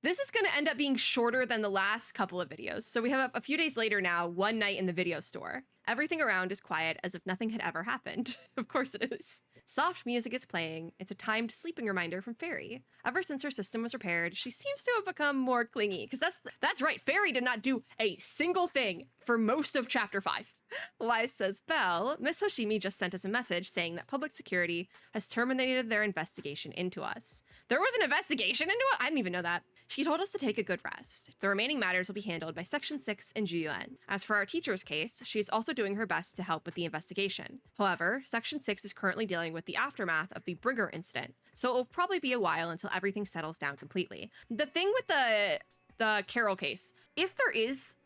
This is going to end up being shorter than the last couple of videos. So we have a few days later now, one night in the video store. Everything around is quiet as if nothing had ever happened. Of course it is. Soft music is playing. It's a timed sleeping reminder from Fairy. Ever since her system was repaired, she seems to have become more clingy. Because that's right, Fairy did not do a single thing for most of Chapter 5. Wise says, Belle, Miss Hoshimi just sent us a message saying that public security has terminated their investigation into us. There was an investigation into it? I didn't even know that. She told us to take a good rest. The remaining matters will be handled by Section 6 and Juyuan. As for our teacher's case, she is also doing her best to help with the investigation. However, Section 6 is currently dealing with the aftermath of the Bringer incident, so it will probably be a while until everything settles down completely. The thing with the Carol case, if there is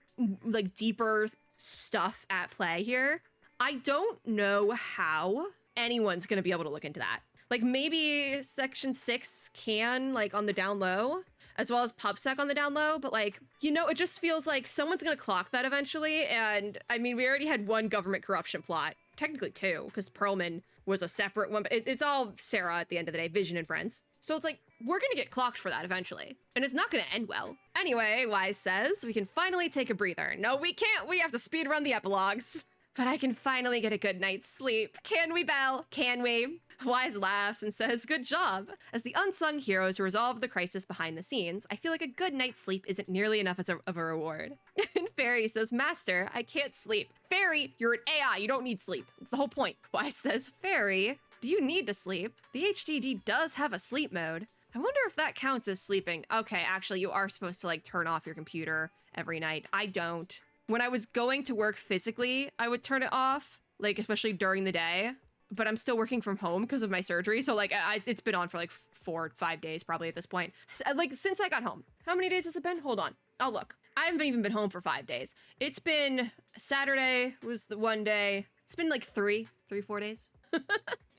like deeper stuff at play here, I don't know how anyone's gonna be able to look into that. Like maybe Section 6 can, like on the down low, as well as PubSec on the down low, but like, you know, it just feels like someone's gonna clock that eventually, and I mean, we already had one government corruption plot, technically two, because Perlman was a separate one, but it's all Sarah at the end of the day, Vision and friends. So it's like, we're gonna get clocked for that eventually, and it's not gonna end well. Anyway, Wise says, we can finally take a breather. No, we can't, we have to speedrun the epilogues. But I can finally get a good night's sleep. Can we, Belle? Can we? Wise laughs and says, good job. As the unsung heroes resolve the crisis behind the scenes, I feel like a good night's sleep isn't nearly enough of a reward. And Fairy says, Master, I can't sleep. Fairy, you're an AI, you don't need sleep. It's the whole point. Wise says, Fairy, do you need to sleep? The HDD does have a sleep mode. I wonder if that counts as sleeping. Okay, actually, you are supposed to like turn off your computer every night. I don't. When I was going to work physically, I would turn it off, like especially during the day, but I'm still working from home because of my surgery. So like it's been on for like 4 or 5 days probably at this point. Like since I got home. How many days has it been? Hold on. I'll look. I haven't even been home for 5 days. It's been Saturday was the one day. It's been like 4 days.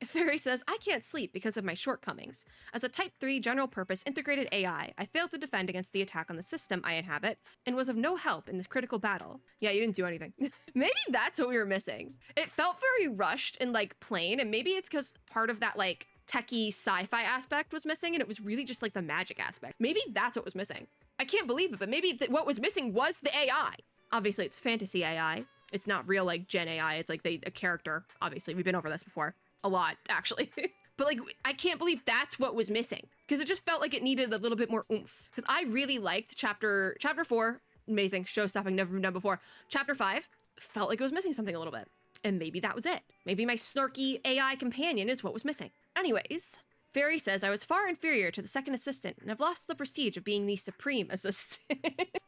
Fairy says, I can't sleep because of my shortcomings. As a Type 3 general-purpose integrated AI, I failed to defend against the attack on the system I inhabit and was of no help in this critical battle. Yeah, you didn't do anything. Maybe that's what we were missing. It felt very rushed and, like, plain, and maybe it's because part of that, like, techie sci-fi aspect was missing, and it was really just like the magic aspect. Maybe that's what was missing. I can't believe it, but maybe what was missing was the AI. Obviously, it's fantasy AI. It's not real like Gen AI. It's like a character. Obviously, we've been over this before. A lot, actually. But like, I can't believe that's what was missing, because it just felt like it needed a little bit more oomph. Because I really liked chapter 4, amazing, show-stopping, never been done before. Chapter 5 felt like it was missing something a little bit. And maybe that was it. Maybe my snarky AI companion is what was missing. Anyways, Fairy says, I was far inferior to the second assistant, and I've lost the prestige of being the supreme assistant.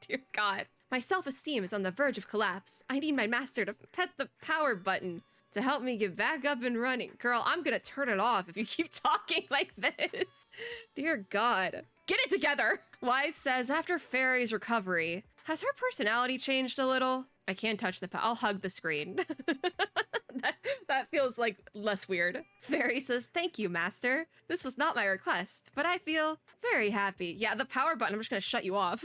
Dear God. My self-esteem is on the verge of collapse. I need my master to pet the power button to help me get back up and running. Girl, I'm gonna turn it off if you keep talking like this. Dear God. Get it together! Wise says, after Fairy's recovery, has her personality changed a little? I can't touch the I'll hug the screen. that feels like less weird. Fairy says, thank you, master. This was not my request, but I feel very happy. Yeah, the power button, I'm just gonna shut you off.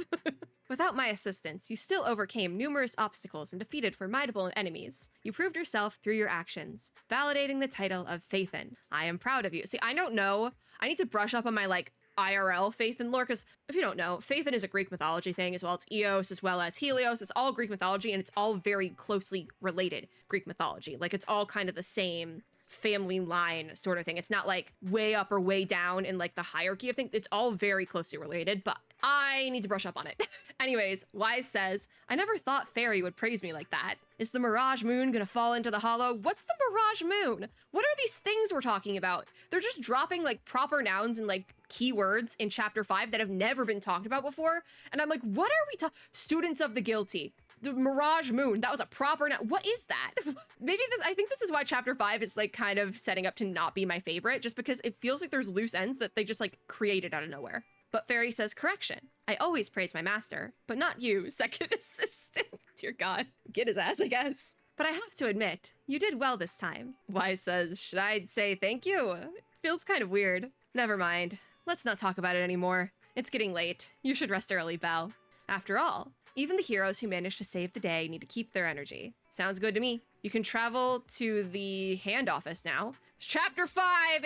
Without my assistance, you still overcame numerous obstacles and defeated formidable enemies. You proved yourself through your actions, validating the title of Phaethon. I am proud of you. See, I don't know. I need to brush up on my, like, IRL Phaethon lore, because if you don't know, Phaethon is a Greek mythology thing, as well as Eos, as well as Helios. It's all Greek mythology, and it's all very closely related Greek mythology. Like, it's all kind of the same family line sort of thing. It's not like way up or way down in like the hierarchy of things. It's all very closely related, but I need to brush up on it. Anyways, Wise says, I never thought Fairy would praise me like that. Is the Mirage Moon gonna fall into the hollow? What's the Mirage Moon? What are these things we're talking about? They're just dropping like proper nouns and like keywords in chapter 5 that have never been talked about before. And I'm like, what are we talking? Students of the Guilty. The Mirage Moon, that was a proper noun. What is that? I think this is why chapter 5 is like kind of setting up to not be my favorite, just because it feels like there's loose ends that they just like created out of nowhere. But Fairy says, correction. I always praise my master, but not you, second assistant. Dear God, get his ass, I guess. But I have to admit, you did well this time. Wise says, should I say thank you? It feels kind of weird. Never mind. Let's not talk about it anymore. It's getting late. You should rest early, Belle. After all, even the heroes who manage to save the day need to keep their energy. Sounds good to me. You can travel to the hand office now. Chapter 5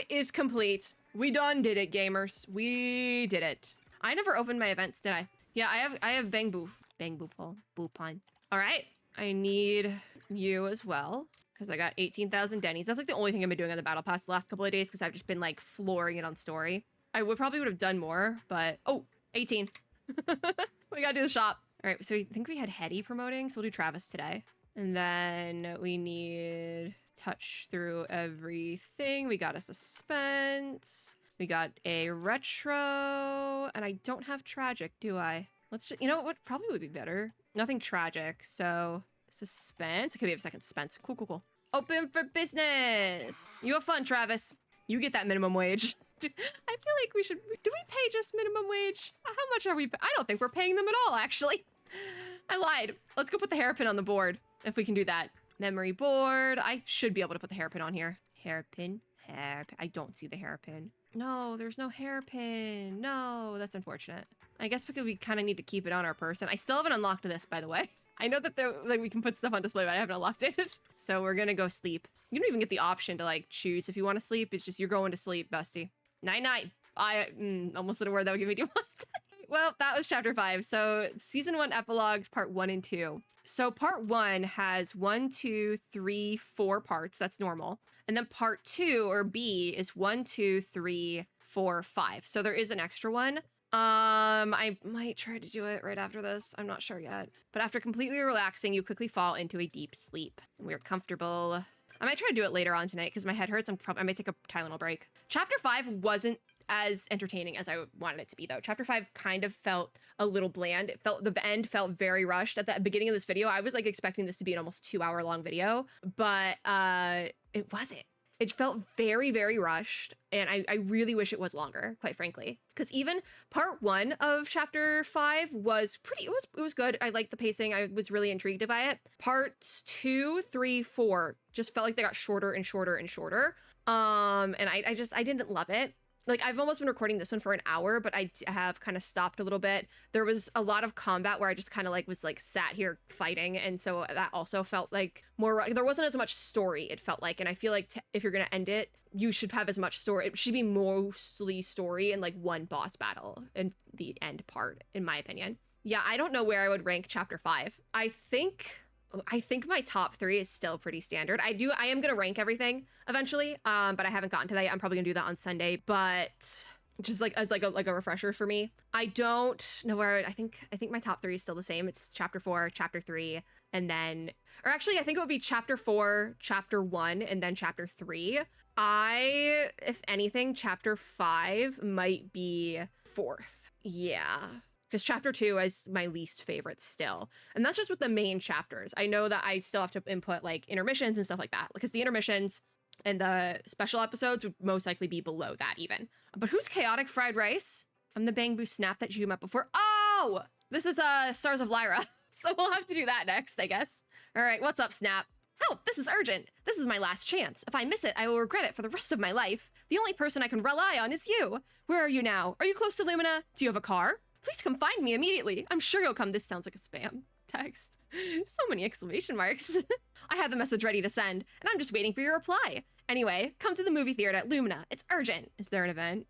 is complete. We done did it, gamers. We did it. I never opened my events, did I? Yeah, I have Bang Boo Pun. All right, I need you as well, because I got 18,000 Denny's. That's like the only thing I've been doing on the Battle Pass the last couple of days, because I've just been like flooring it on story. I probably would have done more, but oh, 18. We gotta do the shop. All right, so I think we had Hetty promoting, so we'll do Travis today. And then we need touch through everything. We got a suspense. We got a retro. And I don't have tragic, do I? Let's just, you know what probably would be better? Nothing tragic, so suspense. Okay, we have a second suspense. Cool, cool, cool. Open for business. You have fun, Travis. You get that minimum wage. I feel like we should, do we pay just minimum wage? How much are we, I don't think we're paying them at all, actually. I lied. Let's go put the hairpin on the board, if we can do that. Memory board. I should be able to put the hairpin on here. Hairpin. I don't see the hairpin. No, there's no hairpin. No, that's unfortunate. I guess because we kind of need to keep it on our person. I still haven't unlocked this, by the way. I know that like we can put stuff on display, but I haven't unlocked it. So we're gonna go sleep. You don't even get the option to like choose if you want to sleep. It's just you're going to sleep, bestie. Night-night. I almost said a word that would give me too much. Well, that was chapter 5. So season 1 epilogues, part 1 and 2. So part 1 has 1, 2, 3, 4 parts. That's normal. And then part 2, or B, is 1, 2, 3, 4, 5. So there is an extra one. I might try to do it right after this. I'm not sure yet. But after completely relaxing, you quickly fall into a deep sleep. We're comfortable. I might try to do it later on tonight because my head hurts. I might take a Tylenol break. Chapter 5 wasn't as entertaining as I wanted it to be, though. Chapter 5 kind of felt a little bland. The end felt very rushed. At the beginning of this video, I was like expecting this to be an almost 2-hour long video, but it wasn't. It felt very, very rushed, and I really wish it was longer, quite frankly. Because even part 1 of chapter 5 was pretty, it was good. I liked the pacing. I was really intrigued by it. Parts 2, 3, 4 just felt like they got shorter and shorter and shorter. And I didn't love it. like I've almost been recording this one for an hour, but I have kind of stopped a little bit. There was a lot of combat where I just kind of like was like sat here fighting, and so that also felt like more, there wasn't as much story, it felt like. And I feel like if you're gonna end it, you should have as much story. It should be mostly story and like one boss battle in the end part, in my opinion. Yeah, I don't know where I would rank chapter 5. I think my top 3 is still pretty standard. I am gonna rank everything eventually, but I haven't gotten to that yet. I'm probably gonna do that on Sunday, but just like a refresher for me. I don't know where I think my top 3 is still the same. It's chapter 4, chapter 3, and then, or actually I think it would be chapter 4, chapter 1, and then chapter 3. If anything, chapter 5 might be 4th. Yeah. Because chapter 2 is my least favorite still. And that's just with the main chapters. I know that I still have to input like intermissions and stuff like that, because the intermissions and the special episodes would most likely be below that even. But who's Chaotic Fried Rice? I'm the Bang Boo Snap that you met before. Oh, this is Stars of Lyra. So we'll have to do that next, I guess. All right, what's up, Snap? Help, this is urgent. This is my last chance. If I miss it, I will regret it for the rest of my life. The only person I can rely on is you. Where are you now? Are you close to Lumina? Do you have a car? Please come find me immediately. I'm sure you'll come. This sounds like a spam text. So many exclamation marks. I had the message ready to send, and I'm just waiting for your reply. Anyway, come to the movie theater at Lumina. It's urgent. Is there an event?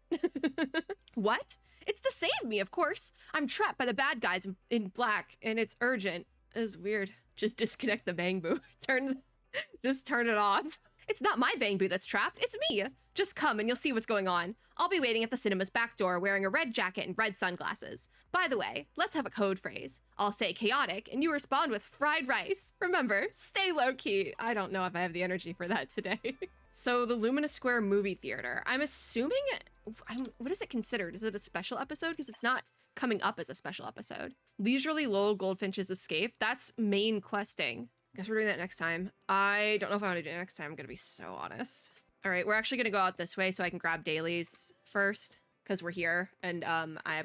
What? It's to save me, of course. I'm trapped by the bad guys in black, and it's urgent. It's weird. Just disconnect the Bang Boo. Just turn it off. It's not my Bang Boo that's trapped. It's me. Just come and you'll see what's going on. I'll be waiting at the cinema's back door wearing a red jacket and red sunglasses. By the way, let's have a code phrase. I'll say chaotic and you respond with fried rice. Remember, stay low key. I don't know if I have the energy for that today. So the Lumina Square movie theater, I'm assuming, what is it considered? Is it a special episode? Because it's not coming up as a special episode. Leisurely Lowell Goldfinch's Escape, that's main questing. Guess we're doing that next time. I don't know if I want to do it next time, I'm gonna be so honest. All right, we're actually gonna go out this way so I can grab dailies first, because we're here, and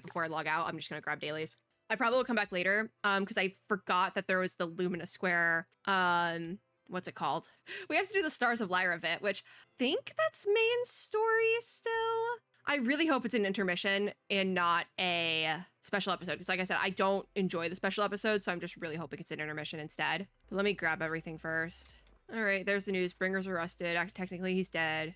before I log out, I'm just gonna grab dailies. I probably will come back later, because I forgot that there was the Lumina Square, what's it called? We have to do the Stars of Lyra bit, which I think that's main story still. I really hope it's an intermission and not a special episode, because like I said, I don't enjoy the special episodes, so I'm just really hoping it's an intermission instead. But let me grab everything first. All right, there's the news. Bringer's arrested. Technically, he's dead.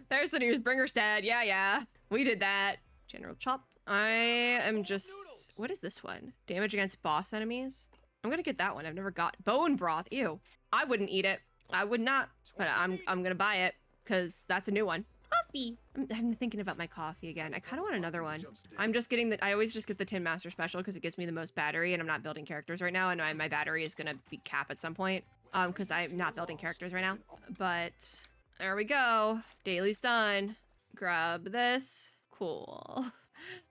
There's the news. Bringer's dead. Yeah. We did that. General Chop. I am just... What is this one? Damage against boss enemies? I'm gonna get that one. I've never got... Bone broth. Ew. I wouldn't eat it. I would not. But I'm gonna buy it, because that's a new one. Coffee. I'm thinking about my coffee again. I kind of want another one. I'm just getting I always just get the Tin Master Special because it gives me the most battery, and I'm not building characters right now, and my battery is gonna be capped at some point. Because I'm not building characters right now. But there we go. Daily's done. Grab this. Cool.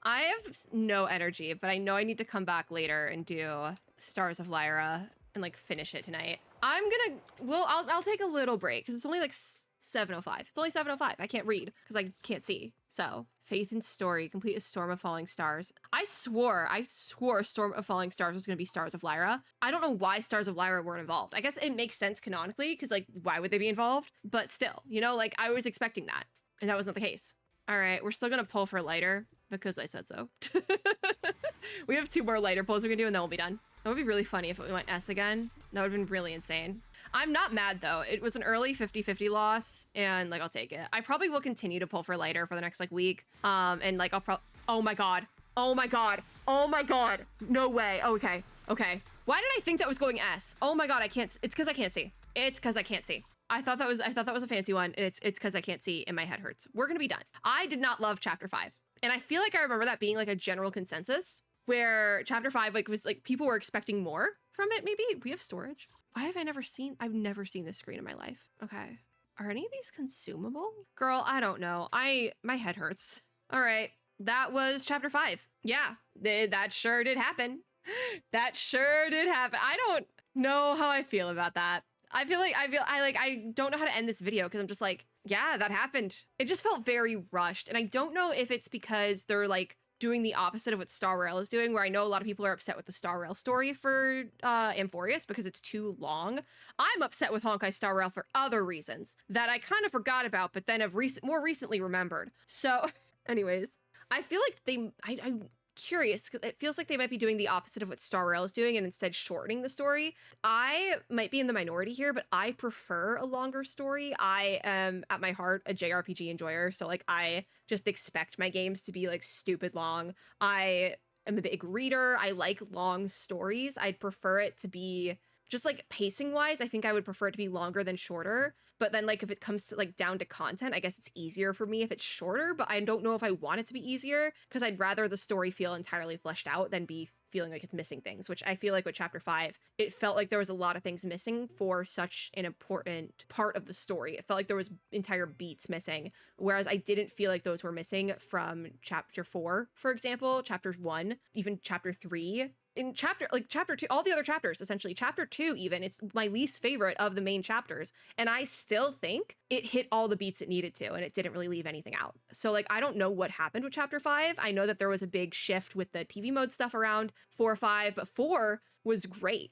I have no energy, but I know I need to come back later and do Stars of Lyra and like finish it tonight. I'll take a little break because it's only like 7:05. It's only 7:05. I can't read because I can't see. So, Faith and Story, complete a Storm of Falling Stars. I swore Storm of Falling Stars was going to be Stars of Lyra. I don't know why Stars of Lyra weren't involved. I guess it makes sense canonically because like, why would they be involved? But still, you know, like I was expecting that and that wasn't the case. All right, we're still going to pull for lighter because I said so. We have 2 more lighter pulls we're going to do and then we'll be done. That would be really funny if we went S again. That would have been really insane. I'm not mad though. It was an early 50-50 loss and like, I'll take it. I probably will continue to pull for lighter for the next like week. And like, oh my God. No way. Okay. Why did I think that was going S? Oh my God, it's because I can't see. I thought that was a fancy one. And it's because I can't see and my head hurts. We're going to be done. I did not love chapter 5. And I feel like I remember that being like a general consensus where chapter 5 like was like people were expecting more from it. Maybe we have storage. Why have I've never seen this screen in my life. Okay. Are any of these consumable? Girl, I don't know. My head hurts. All right. That was chapter 5. Yeah, that sure did happen. I don't know how I feel about that. I don't know how to end this video because I'm just like, yeah, that happened. It just felt very rushed. And I don't know if it's because they're like doing the opposite of what Star Rail is doing, where I know a lot of people are upset with the Star Rail story for Amphorius because it's too long. I'm upset with Honkai Star Rail for other reasons that I kind of forgot about, but then have more recently remembered. So Anyways, I feel like I'm curious because it feels like they might be doing the opposite of what Star Rail is doing and instead shortening the story. I might be in the minority here, but I prefer a longer story. I am at my heart a JRPG enjoyer, so like I just expect my games to be like stupid long. I am a big reader. I like long stories. I'd prefer it to be just like pacing wise, I think I would prefer it to be longer than shorter. But then like if it comes to like down to content, I guess it's easier for me if it's shorter, but I don't know if I want it to be easier because I'd rather the story feel entirely fleshed out than be feeling like it's missing things, which I feel like with chapter 5, it felt like there was a lot of things missing for such an important part of the story. It felt like there was entire beats missing, whereas I didn't feel like those were missing from chapter 4, for example, chapter 1, even chapter 3. In chapter 2, all the other chapters, essentially chapter 2 even, it's my least favorite of the main chapters, and I still think it hit all the beats it needed to, and it didn't really leave anything out. So like I don't know what happened with chapter 5. I know that there was a big shift with the TV mode stuff around 4 or 5, but 4 was great.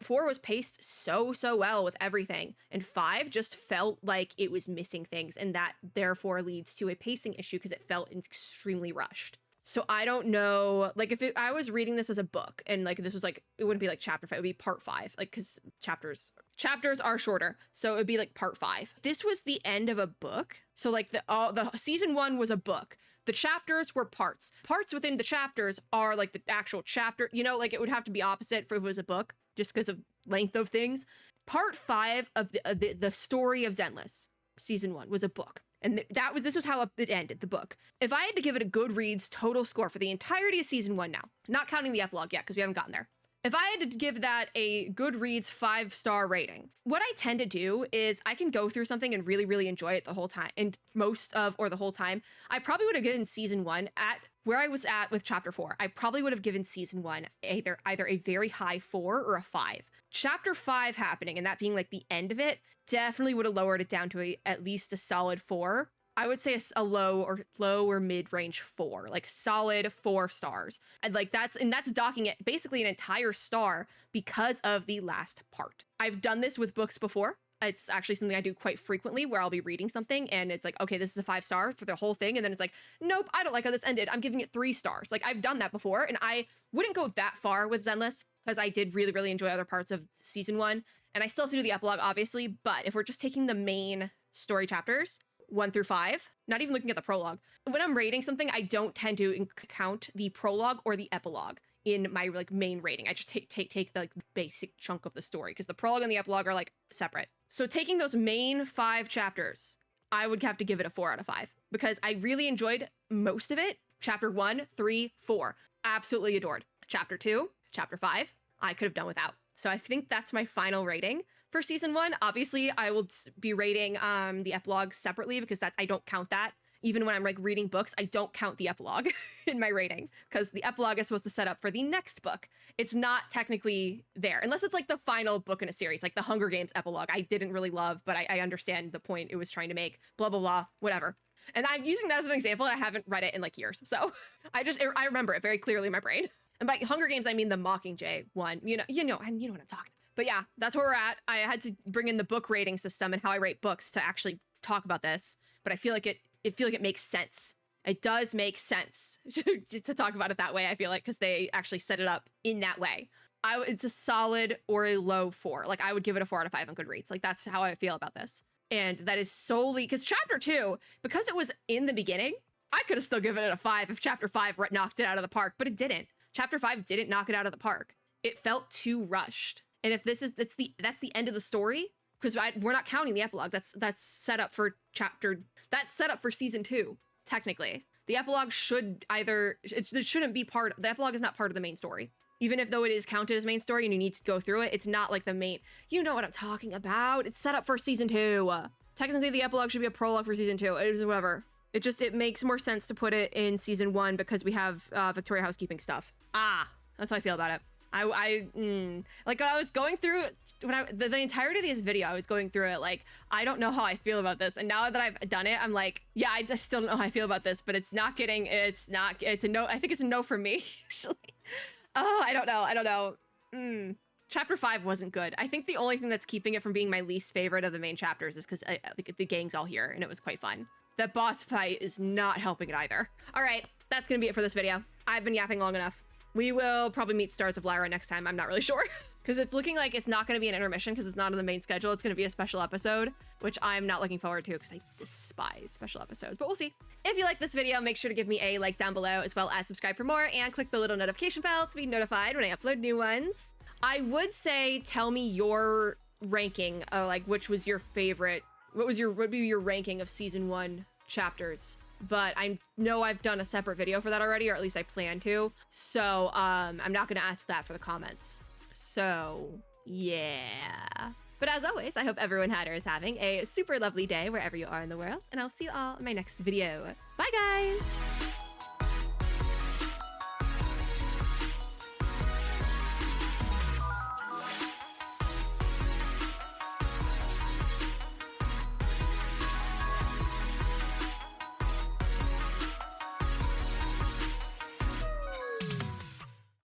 4 was paced so well with everything, and 5 just felt like it was missing things, and that therefore leads to a pacing issue because it felt extremely rushed. So I don't know, like if I was reading this as a book and like this was like, it wouldn't be like chapter 5, it would be part 5, like because chapters are shorter. So it would be like part 5. This was the end of a book. So like the season 1 was a book. The chapters were parts. Parts within the chapters are like the actual chapter, you know, like it would have to be opposite if it was a book just because of length of things. Part 5 of the story of Zenless, season 1, was a book. And this was how it ended, the book. If I had to give it a Goodreads total score for the entirety of season 1 now, not counting the epilogue yet, because we haven't gotten there. If I had to give that a Goodreads 5-star rating, what I tend to do is I can go through something and really enjoy it the whole time, and the whole time. I probably would have given season 1 at where I was at with chapter 4. I probably would have given season 1 either a very high 4 or a 5. Chapter 5 happening and that being like the end of it definitely would have lowered it down to at least a solid 4. I would say a low or mid-range 4, like solid 4 stars. And like that's docking it basically an entire star because of the last part. I've done this with books before. It's actually something I do quite frequently where I'll be reading something and it's like, okay, this is a 5-star for the whole thing. And then it's like, nope, I don't like how this ended. I'm giving it 3 stars. Like I've done that before, and I wouldn't go that far with Zenless because I did really enjoy other parts of season 1. And I still have to do the epilogue, obviously. But if we're just taking the main story chapters, 1 through 5, not even looking at the prologue. When I'm rating something, I don't tend to count the prologue or the epilogue in my like main rating. I just take the like basic chunk of the story because the prologue and the epilogue are like separate. So taking those main 5 chapters, I would have to give it a 4 out of 5 because I really enjoyed most of it. Chapter 1, 3, 4, absolutely adored. Chapter 2, chapter 5, I could have done without. So I think that's my final rating for season 1. Obviously, I will be rating the epilogue separately because I don't count that. Even when I'm like reading books, I don't count the epilogue in my rating because the epilogue is supposed to set up for the next book. It's not technically there unless it's like the final book in a series, like the Hunger Games epilogue. I didn't really love, but I understand the point it was trying to make, blah, blah, blah, whatever. And I'm using that as an example. And I haven't read it in like years. So I remember it very clearly in my brain. And by Hunger Games, I mean the Mockingjay one, you know what I'm talking about. But yeah, that's where we're at. I had to bring in the book rating system and how I rate books to actually talk about this. But I feel like it makes sense. It does make sense to talk about it that way, I feel like, because they actually set it up in that way. It's a solid or a low 4. Like I would give it a 4 out of 5 on Goodreads. Like that's how I feel about this. And that is solely because chapter 2, because it was in the beginning, I could have still given it a 5 if chapter 5 knocked it out of the park, but it didn't. Chapter 5 didn't knock it out of the park. It felt too rushed. And if that's the end of the story, because we're not counting the epilogue. That's set up for season 2, technically. The epilogue shouldn't be the epilogue is not part of the main story. Even if though it is counted as main story and you need to go through it, it's not like the main, you know what I'm talking about. It's set up for season 2. Technically the epilogue should be a prologue for season 2. It is whatever. It makes more sense to put it in season 1 because we have Victoria housekeeping stuff. That's how I feel about it. I was going through the entirety of this video, I was going through it like, I don't know how I feel about this. And now that I've done it, I'm like, yeah, I just still don't know how I feel about this, but it's a no. I think it's a no for me, usually. Oh, I don't know. Chapter 5 wasn't good. I think the only thing that's keeping it from being my least favorite of the main chapters is because the gang's all here and it was quite fun. that boss fight is not helping it either. All right, that's gonna be it for this video. I've been yapping long enough. We will probably meet Stars of Lyra next time. I'm not really sure. Because it's looking like it's not going to be an intermission because it's not on the main schedule. It's going to be a special episode, which I'm not looking forward to because I despise special episodes, but we'll see. If you like this video, make sure to give me a like down below, as well as subscribe for more and click the little notification bell to be notified when I upload new ones. I would say tell me your ranking, like which was your favorite, what would be your ranking of season 1 chapters? But I know I've done a separate video for that already, or at least I plan to. So I'm not going to ask that for the comments. So, yeah. But as always, I hope everyone had or is having a super lovely day wherever you are in the world, and I'll see you all in my next video. Bye, guys!